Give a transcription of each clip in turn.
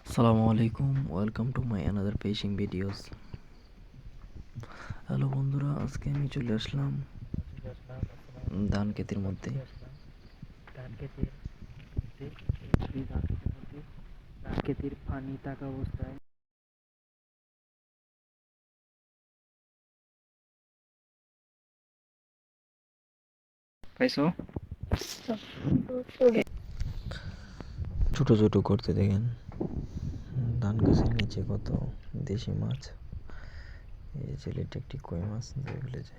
আসসালামু আলাইকুম, welcome to my another fishing videos. হ্যালো বন্ধুরা, আজকে আমি চলে আসলাম ধান ক্ষেতের মধ্যে। ধান ক্ষেতের পানি থাকা অবস্থায় পাইছো? ছোটো ছোটো করতে দেখেন ধান গাছের নিচে কত দেশি মাছ। এই ছেলেটি একটি কই মাছ ধরে ফেলেছে।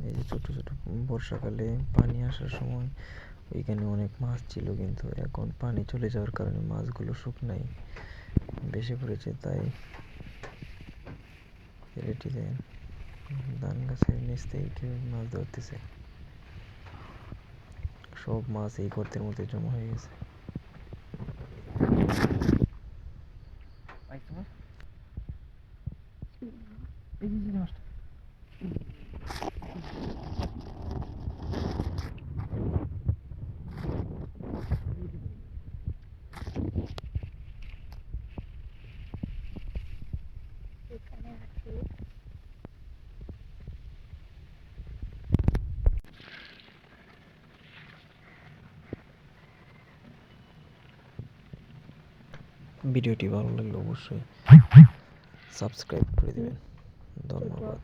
এই যে ছোটো ছোটো বর্ষাকালে পানি আসার সময় ওইখানে অনেক মাছ ছিল, কিন্তু এখন পানি চলে যাওয়ার কারণে মাছগুলো শুকনায় বেশি পড়েছে। তাই ছেলেটি দেখেন ধান গাছের নিচ থেকে কীভাবে মাছ ধরতেছে। সব মাছ এই গর্তের মধ্যে জমা হয়ে গেছে। পাইছো? এই যে মাছটা এখানে আছে। ভিডিওটি ভালো লাগলে অবশ্যই সাবস্ক্রাইব করে দেবেন। ধন্যবাদ।